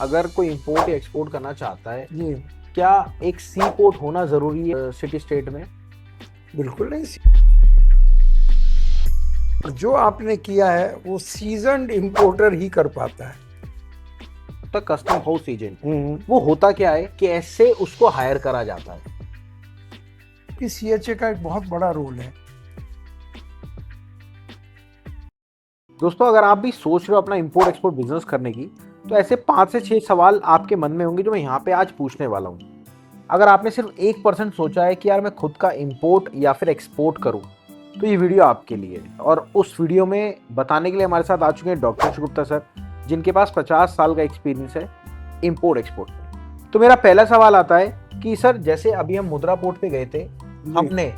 अगर कोई इंपोर्ट या एक्सपोर्ट करना चाहता है, जी क्या एक सी पोर्ट होना जरूरी है सिटी स्टेट में? बिल्कुल नहीं। जो आपने किया है वो सीजन्ड इंपोर्टर ही कर पाता है। तो कस्टम हाउस एजेंट वो होता क्या है, कैसे उसको हायर करा जाता है? कि सीएचए का एक बहुत बड़ा रोल है। दोस्तों, अगर आप भी सोच रहे हो अपना इंपोर्ट एक्सपोर्ट बिजनेस करने की, तो ऐसे 5 से 6 सवाल आपके मन में होंगे जो मैं यहाँ पे आज पूछने वाला हूँ। अगर आपने सिर्फ 1% सोचा है कि यार मैं खुद का इंपोर्ट या फिर एक्सपोर्ट करूँ, तो ये वीडियो आपके लिए है। और उस वीडियो में बताने के लिए हमारे साथ आ चुके हैं डॉक्टर गुप्ता सर, जिनके पास 50 साल का एक्सपीरियंस है इंपोर्ट एक्सपोर्ट में। तो मेरा पहला सवाल आता है कि सर, जैसे अभी हम मुद्रा पोर्ट पे गए थे, हमने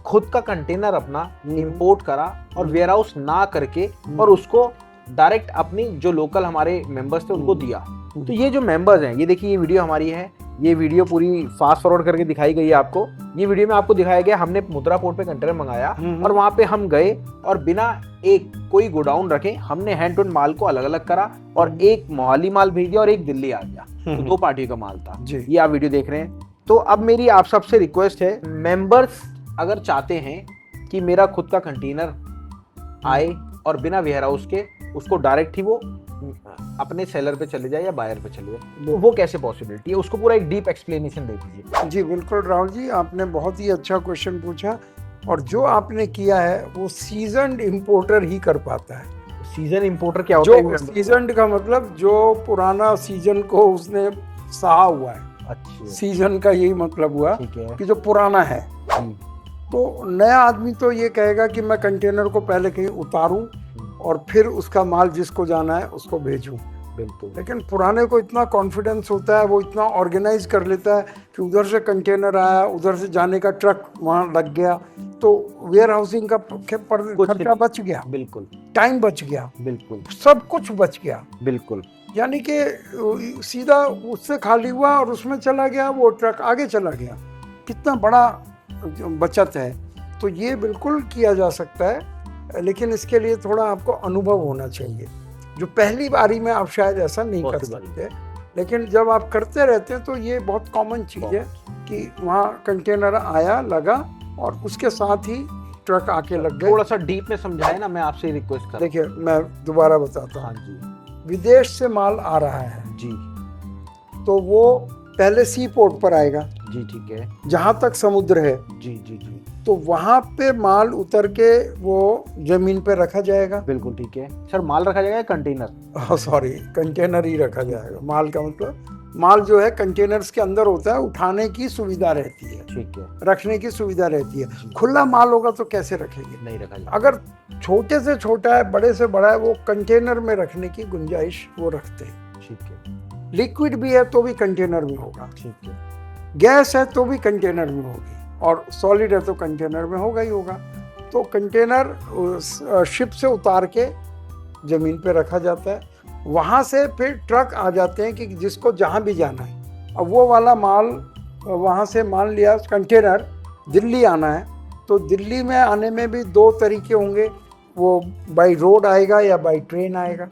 खुद का कंटेनर अपना इंपोर्ट करा और वेयर हाउस ना करके और उसको डायरेक्ट अपनी जो लोकल हमारे मेंबर्स थे उनको दिया। तो ये जो मेंबर्स हैं, ये देखिए, ये वीडियो हमारी है, ये वीडियो पूरी फास्ट फॉरवर्ड करके दिखाई गई है आपको। ये वीडियो में आपको दिखाया गया, हमने मुद्रा पोर्ट पे कंटेनर मंगाया और वहां पे हम गए और बिना एक कोई गोडाउन रखे हमने हैंड टू हैंड माल को अलग अलग करा और एक मोहाली माल भेज दिया और एक दिल्ली आ गया। तो 2 पार्टियों का माल था। ये आप वीडियो देख रहे हैं। तो अब मेरी आप सबसे रिक्वेस्ट है, मेंबर्स अगर चाहते हैं कि मेरा खुद का कंटेनर आए और बिना वेयर हाउस के उसको डायरेक्ट ही वो अपने सेलर पे चले जाए या बायर पे चले जाए, तो वो कैसे पॉसिबिलिटी है, उसको पूरा एक डीप एक्सप्लेनेशन दे दीजिए। जी बिल्कुल राहुल जी, आपने बहुत ही अच्छा क्वेश्चन पूछा। और जो आपने किया है वो सीजन्ड इंपोर्टर ही कर पाता है। सीजन इंपोर्टर क्या होता है? सीजन्ड का मतलब जो पुराना सीजन को उसने सहा हुआ है। अच्छा, सीजन का यही मतलब हुआ कि जो पुराना है। तो नया आदमी तो ये कहेगा कि मैं कंटेनर को पहले कहीं उतारूं और फिर उसका माल जिसको जाना है उसको भेजूं। बिल्कुल। लेकिन पुराने को इतना कॉन्फिडेंस होता है, वो इतना ऑर्गेनाइज कर लेता है कि उधर से कंटेनर आया, उधर से जाने का ट्रक वहाँ लग गया, तो वेयर हाउसिंग का खर्चा बच गया। बिल्कुल। टाइम बच गया। बिल्कुल। सब कुछ बच गया। बिल्कुल। यानी कि सीधा उससे खाली हुआ और उसमें चला गया, वो ट्रक आगे चला गया। कितना बड़ा बचत है। तो ये बिल्कुल किया जा सकता है, लेकिन इसके लिए थोड़ा आपको अनुभव होना चाहिए। जो पहली बारी में आप शायद ऐसा नहीं कर सकते, लेकिन जब आप करते रहते हैं तो ये बहुत कॉमन चीज़ है कि वहाँ कंटेनर आया, लगा और उसके साथ ही ट्रक आके लग गए। थोड़ा सा डीप में समझाए ना, मैं आपसे रिक्वेस्ट कर। देखिए, मैं दोबारा बताता हूँ। हाँ जी। विदेश से माल आ रहा है जी, तो वो पहले सी पोर्ट पर आएगा। जी ठीक है। जहाँ तक समुद्र है, जी जी जी, तो वहाँ पे माल उतर के वो जमीन पे रखा जाएगा। बिल्कुल ठीक है सर। माल रखा जाएगा या कंटेनर? सॉरी, कंटेनर ही रखा जाएगा। माल का मतलब, माल जो है कंटेनर्स के अंदर होता है, उठाने की सुविधा रहती है, ठीक है, रखने की सुविधा रहती है। खुला माल होगा तो कैसे रखेंगे? नहीं रखा जाएगा। अगर छोटे से छोटा है, बड़े से बड़ा है, वो कंटेनर में रखने की गुंजाइश वो रखते हैं। ठीक है। लिक्विड भी है तो भी कंटेनर में होगा। ठीक है। गैस है तो भी कंटेनर में होगी, और सॉलिड है तो कंटेनर में होगा ही होगा। तो कंटेनर शिप से उतार के ज़मीन पे रखा जाता है। वहाँ से फिर ट्रक आ जाते हैं कि जिसको जहाँ भी जाना है। अब वो वाला माल वहाँ से, मान लिया कंटेनर दिल्ली आना है, तो दिल्ली में आने में भी 2 तरीके होंगे। वो बाई रोड आएगा या बाई ट्रेन आएगा।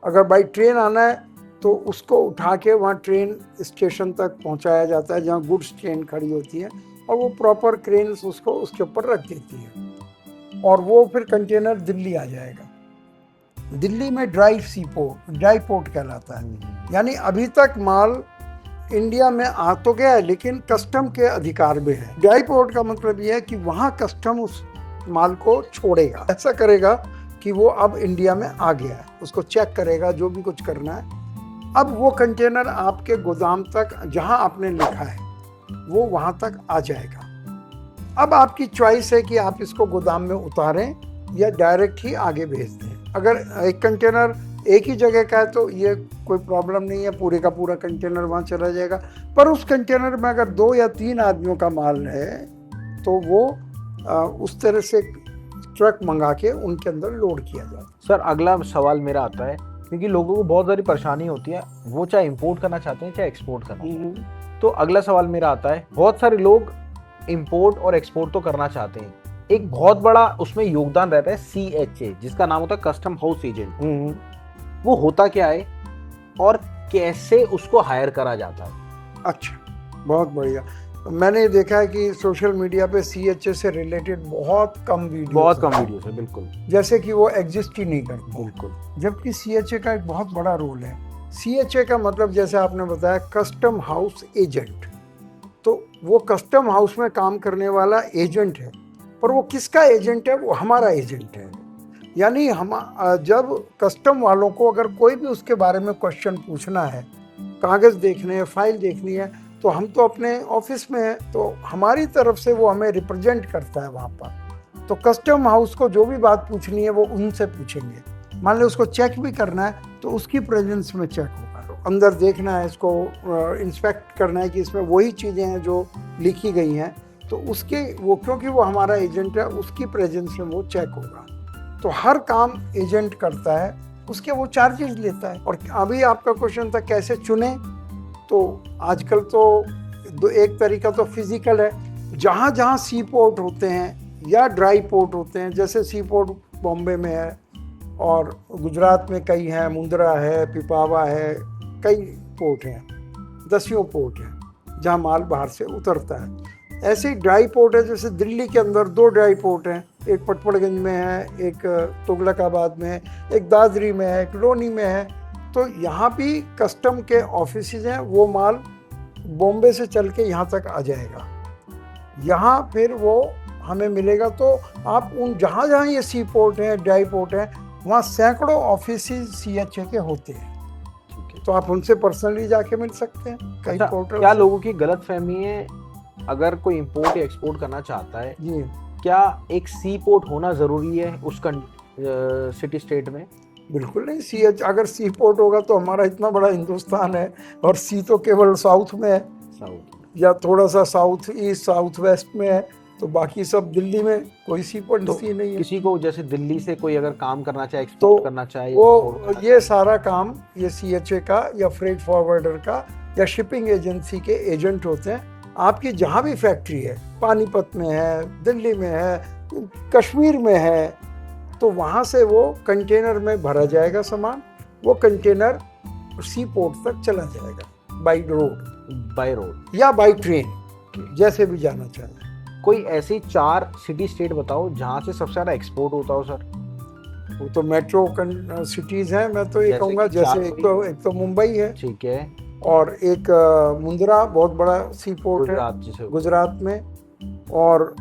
अगर बाई ट्रेन आना है तो उसको उठा के वहाँ ट्रेन स्टेशन तक पहुँचाया जाता है, जहाँ गुड्स ट्रेन खड़ी होती है, और वो प्रॉपर क्रेन्स उसको उसके ऊपर रख देती है, और वो फिर कंटेनर दिल्ली आ जाएगा। दिल्ली में ड्राई पोर्ट कहलाता है। यानी अभी तक माल इंडिया में आ तो गया है, लेकिन कस्टम के अधिकार में है। ड्राई पोर्ट का मतलब ये है कि वहाँ कस्टम उस माल को छोड़ेगा, ऐसा करेगा कि वो अब इंडिया में आ गया है, उसको चेक करेगा, जो भी कुछ करना है। अब वो कंटेनर आपके गोदाम तक, जहाँ आपने लिखा है, वो वहाँ तक आ जाएगा। अब आपकी चॉइस है कि आप इसको गोदाम में उतारें या डायरेक्ट ही आगे भेज दें। अगर एक कंटेनर एक ही जगह का है तो ये कोई प्रॉब्लम नहीं है, पूरे का पूरा कंटेनर वहाँ चला जाएगा। पर उस कंटेनर में अगर 2 या 3 आदमियों का माल है तो वो उस तरह से ट्रक मंगा के उनके अंदर लोड किया जाता है। सर, अगला सवाल मेरा आता है, क्योंकि लोगों को बहुत सारी परेशानी होती है, वो चाहे इंपोर्ट करना चाहते हैं चाहे एक्सपोर्ट करना चाहते हैं। तो अगला सवाल मेरा आता है, बहुत सारे लोग इंपोर्ट और एक्सपोर्ट तो करना चाहते हैं, एक बहुत बड़ा उसमें योगदान रहता है CHA, जिसका नाम होता है कस्टम हाउस एजेंट। वो होता क्या है और कैसे उसको हायर करा जाता है। अच्छा, बहुत बढ़िया। मैंने देखा है कि सोशल मीडिया पे CHA से रिलेटेड बहुत कम वीडियोस है, बिल्कुल जैसे कि वो एग्जिस्ट ही नहीं करते, बिल्कुल। जबकि CHA का एक बहुत बड़ा रोल है। CHA का मतलब जैसे आपने बताया कस्टम हाउस एजेंट, तो वो कस्टम हाउस में काम करने वाला एजेंट है, पर वो किसका एजेंट है? वो हमारा एजेंट है। यानी हम जब कस्टम वालों को अगर कोई भी उसके बारे में क्वेश्चन पूछना है, कागज़ देखने हैं, फाइल देखनी है, तो हम तो अपने ऑफिस में हैं, तो हमारी तरफ से वो हमें रिप्रेजेंट करता है वहाँ पर। तो कस्टम हाउस को जो भी बात पूछनी है वो उनसे पूछेंगे। मान लो उसको चेक भी करना है तो उसकी प्रेजेंस में चेक होगा। तो अंदर देखना है, इसको इंस्पेक्ट करना है कि इसमें वही चीज़ें हैं जो लिखी गई हैं, तो उसके वो क्योंकि वो हमारा एजेंट है, उसकी प्रेजेंस में वो चेक होगा। तो हर काम एजेंट करता है, उसके वो चार्जेस लेता है। और अभी आपका क्वेश्चन था कैसे चुने, तो आजकल तो एक तरीका तो फिजिकल है, जहाँ जहाँ सी पोर्ट होते हैं या ड्राई पोर्ट होते हैं, जैसे सी पोर्ट बॉम्बे में है और गुजरात में कई हैं, मुंद्रा है, पिपावा है, कई पोर्ट हैं, 10 पोर्ट हैं जहाँ माल बाहर से उतरता है। ऐसे ही ड्राई पोर्ट है, जैसे दिल्ली के अंदर 2 ड्राई पोर्ट हैं, एक पटपड़गंज में है, एक तुगलकाबाद में है, एक दादरी में है, एक लोनी में है। तो यहाँ भी कस्टम के ऑफिसेज हैं, वो माल बॉम्बे से चल के यहाँ तक आ जाएगा, यहाँ फिर वो हमें मिलेगा। तो आप उन जहाँ जहाँ ये सी पोर्ट हैं, ड्राई पोर्ट हैं, वहाँ सैकड़ों ऑफिसेज CHA के होते हैं, तो आप उनसे पर्सनली जाके मिल सकते हैं। कई पोर्टल। क्या लोगों की गलत फहमी है, अगर कोई इंपोर्ट या एक्सपोर्ट करना चाहता है जी, क्या एक सी पोर्ट होना जरूरी है उसका सिटी स्टेट में? बिल्कुल नहीं। अगर सी पोर्ट होगा तो हमारा इतना बड़ा हिंदुस्तान है, और सी तो केवल साउथ में है, या थोड़ा सा साउथ ईस्ट साउथ वेस्ट में है, तो बाकी सब दिल्ली में कोई सी पोर्ट तो नहीं है। किसी को जैसे दिल्ली से कोई अगर काम करना चाहे, एक्सपोर्ट करना चाहे, वो ये सारा काम ये CHA का या फ्रेट फॉरवर्डर का या शिपिंग एजेंसी के एजेंट होते हैं। आपकी जहाँ भी फैक्ट्री है, पानीपत में है, दिल्ली में है, कश्मीर में है, तो वहाँ से वो कंटेनर में भरा जाएगा सामान, वो कंटेनर सी पोर्ट तक चला जाएगा बाई रोड या बाई ट्रेन, जैसे भी जाना चाहे। कोई ऐसी 4 सिटी स्टेट बताओ जहाँ से सबसे ज़्यादा एक्सपोर्ट होता हो सर। वो तो मेट्रो सिटीज़ हैं, मैं तो ये कहूँगा, जैसे एक तो मुंबई है, ठीक है, और एक मुंद्रा बहुत बड़ा सी पोर्ट है गुजरात में, और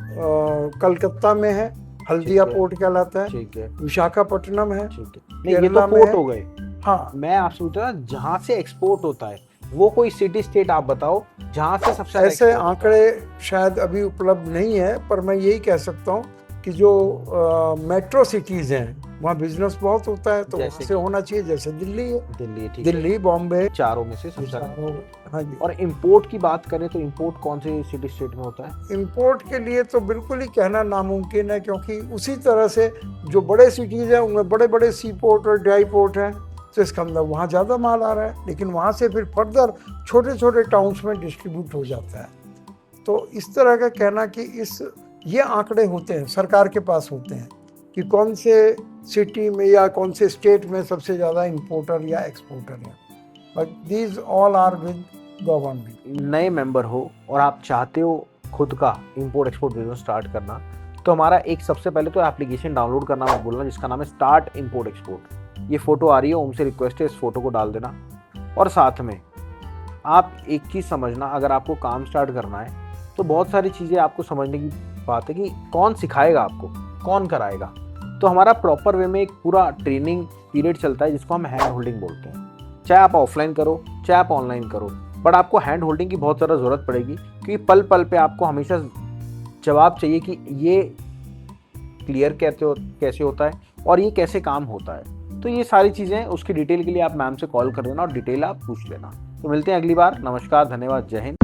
कलकत्ता में है, हल्दिया पोर्ट कहलाता है, ठीक है, विशाखापट्टनम है, ठीक है। नहीं, ये तो पोर्ट हो गए। हाँ, मैं आपसे पूछ रहा जहाँ से एक्सपोर्ट होता है, वो कोई सिटी स्टेट आप बताओ जहाँ से सबसे ज्यादा। ऐसे आंकड़े शायद अभी उपलब्ध नहीं है, पर मैं यही कह सकता हूँ कि जो मेट्रो सिटीज हैं वहाँ बिजनेस बहुत होता है, तो वहाँ से होना चाहिए, जैसे दिल्ली है, दिल्ली बॉम्बे, चारों में से सबसे ज्यादा। हाँ जी। और इंपोर्ट की बात करें तो इंपोर्ट कौन से सिटी स्टेट में होता है? इंपोर्ट के लिए तो बिल्कुल ही कहना नामुमकिन है, क्योंकि उसी तरह से जो बड़े सिटीज हैं उनमें बड़े बड़े सी पोर्ट और ड्राई पोर्ट हैं, तो इसका मतलब वहाँ ज़्यादा माल आ रहा है, लेकिन वहाँ से फिर फर्दर छोटे छोटे टाउन्स में डिस्ट्रीब्यूट हो जाता है। तो इस तरह का कहना कि ये आंकड़े होते हैं, सरकार के पास होते हैं कि कौन से सिटी में या कौन से स्टेट में सबसे ज़्यादा इंपोर्टर या एक्सपोर्टर हैं, but these all are with government. नए मेंबर हो और आप चाहते हो खुद का इंपोर्ट एक्सपोर्ट बिजनेस स्टार्ट करना, तो हमारा एक सबसे पहले तो एप्लीकेशन डाउनलोड करना मत भूलना, जिसका नाम है स्टार्ट इंपोर्ट एक्सपोर्ट। ये फोटो आ रही है, उनसे रिक्वेस्ट है इस फोटो को डाल देना। और साथ में आप एक चीज़ समझना, अगर आपको काम स्टार्ट करना है तो बहुत सारी चीज़ें आपको समझने की बात है कि कौन सिखाएगा आपको, कौन कराएगा। तो हमारा प्रॉपर वे में एक पूरा ट्रेनिंग पीरियड चलता है, जिसको हम हैंड होल्डिंग बोलते हैं। चाहे आप ऑफलाइन करो चाहे आप ऑनलाइन करो, बट आपको हैंड होल्डिंग की बहुत ज़्यादा ज़रूरत पड़ेगी, क्योंकि पल पल पे आपको हमेशा जवाब चाहिए कि ये क्लियर कैसे होता है और ये कैसे काम होता है। तो ये सारी चीज़ें, उसकी डिटेल के लिए आप मैम से कॉल कर देना और डिटेल आप पूछ लेना। तो मिलते हैं अगली बार। नमस्कार, धन्यवाद, जय हिंद।